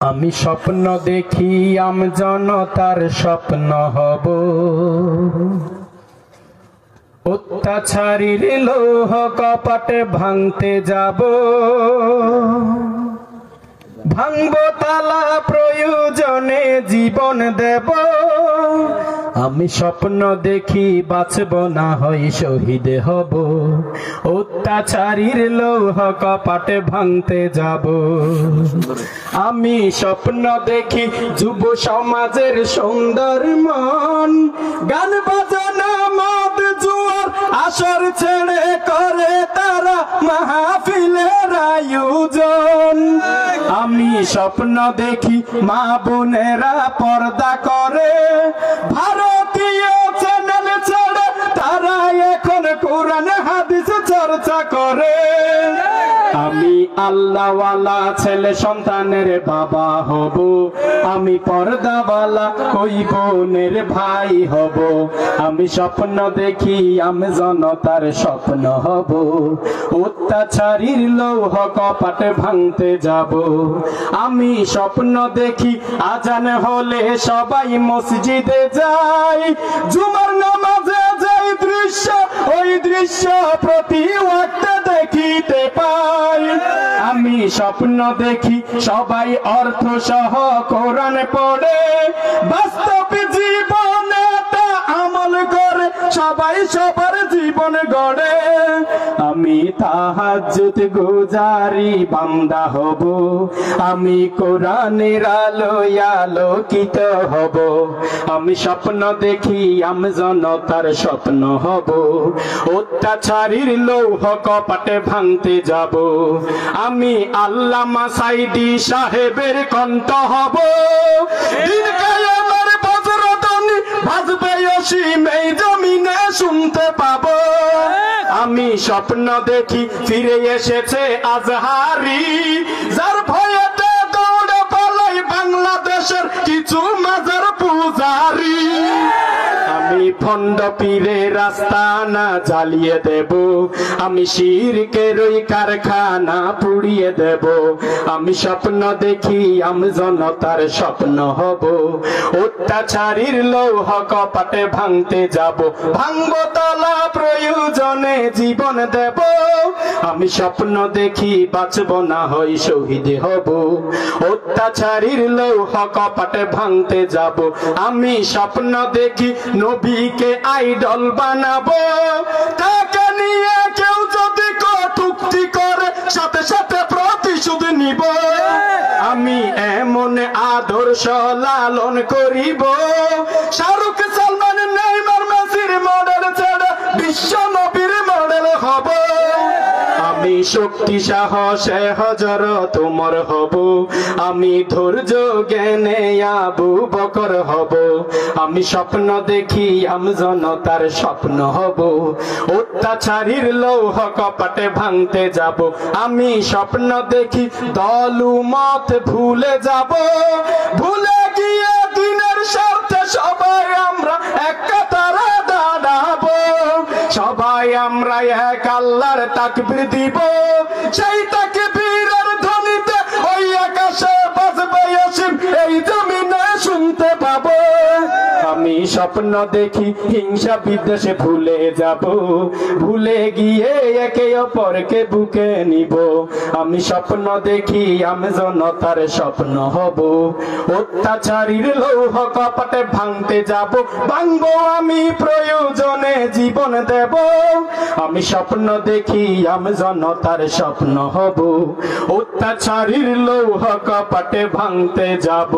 আমি স্বপ্ন দেখি আমজনতার স্বপ্ন হব, অত্যাচারীর লৌহ কপাটে ভাঙতে যাব, ভাঙব তালা প্রয়োজনে জীবন দেব। আমি স্বপ্ন দেখি বাঁচব না হয় শহীদ হব, অত্যাচারীর লৌহ কপাটে ভাঙতে যাব। আমি স্বপ্ন দেখি যুব সমাজের সুন্দর মন, গান বাজানা মদ জুয়ার আসর ছেড়ে করে তারা মাহফিলের আয়োজন। আমি স্বপ্ন দেখি মা বোনেরা পর্দা করে, ভারতীয় চ্যানেল ছেড়ে তারা এখন কোরআন হাদিস চর্চা করে। আমি আল্লাহওয়ালা ছেলে সন্তানের বাবা হব, আমি পর্দাওয়ালা ওই বোনের ভাই হব। আমি স্বপ্ন দেখি আমি জনতার স্বপ্ন হব, অত্যাচারীর লৌহ কপাটে ভাঙতে যাব। আমি স্বপ্ন দেখি আজান হলে সবাই মসজিদে যায়, জুমার নামাজে যাই দৃশ্য ওই দৃশ্য প্রতি ওয়াক্তে দেখিতে পাই। আমি স্বপ্ন দেখি সবাই অর্থ সহ কোরআন পড়ে, বাস্তব জীবনে তা আমল করে সবাই সবার জীবন গড়ে। আমি তাহাজ্জুদ গুজারি বান্দা হব, আমি কোরআনের আলোয় আলোকিত হব। আমি স্বপ্ন দেখি আমি জনতার স্বপ্ন হব, অত্যাচারীর লৌহ কপাটে ভাঙতে যাব। আমি আল্লামা সাইদি সাহেবের কণ্ঠ হব, দিন কায়ামের বজ্রধ্বনি বাজবে অসীম এই জমিনে শুনতে পাবো। আমি স্বপ্ন দেখি ফিরে এসেছে আজহারি, যার ভয়েতে দৌড়ে পালাই বাংলাদেশের কিছু মাজার পূজারি। আমি ভণ্ড পীরের রাস্তা না জ্বালিয়ে দেব, আমি শিরকের ওই কারখানা পুড়িয়ে দেব। আমি স্বপ্ন দেখি আমি জনতার স্বপ্ন হব, অত্যাচারীর লৌহ কপাটে ভাঙতে যাব, ভাঙব তালা প্রয়োজনে জীবন দেব। আমি স্বপ্ন দেখি বাঁচব না হয় শহীদ হব, অত্যাচারীর লৌহ কপাটে ভাঙতে যাব। আমি স্বপ্ন দেখি নবীকে আইডল বানাবো, তাকে নিয়ে কেউ যদি কটূক্তি করে সাথে সাথে প্রতিশোধ নিব। আমি এমন আদর্শ লালন করিব, শাহরুখ সালমান নেইমার মেসির মডেল ছেড়ে বিশ্ব নবীর মডেল হব। আমি শক্তি সাহসে হযরত ওমর হব, আমি ধৈর্য জ্ঞানে আবু বকর হব। আমি স্বপ্ন দেখি আমি জনতার স্বপ্ন হব, অত্যাচারীর লৌহ কপাটে ভাঙতে যাব। আমি স্বপ্ন দেখি দলমত ভুলে যাব, ভুলে গিয়ে দিনের স্বার্থে সবাই আমরা এক কাতারে দাঁড়াবো। সবাই আমরা এক আল্লাহর তাকবীর দিব, সেই তাকবীরের ধ্বনিতে ওই আকাশে বাজবে অসীম এই জমিনে শুনতে পাবো। আমি স্বপ্ন দেখি হিংসা বিদ্বেষে ভুলে যাব, ভুলে গিয়ে একে অপরকে বুকে নিব। আমি স্বপ্ন দেখি আমি জনতার স্বপ্ন হব, অত্যাচারীর লৌহ কপাটে ভাঙতে যাব, ভাঙবো আমি প্রয়োজনে জীবন দেব। আমি স্বপ্ন দেখি আমি জনতার স্বপ্ন হব, অত্যাচারীর লৌহ কপাটে ভাঙতে যাব।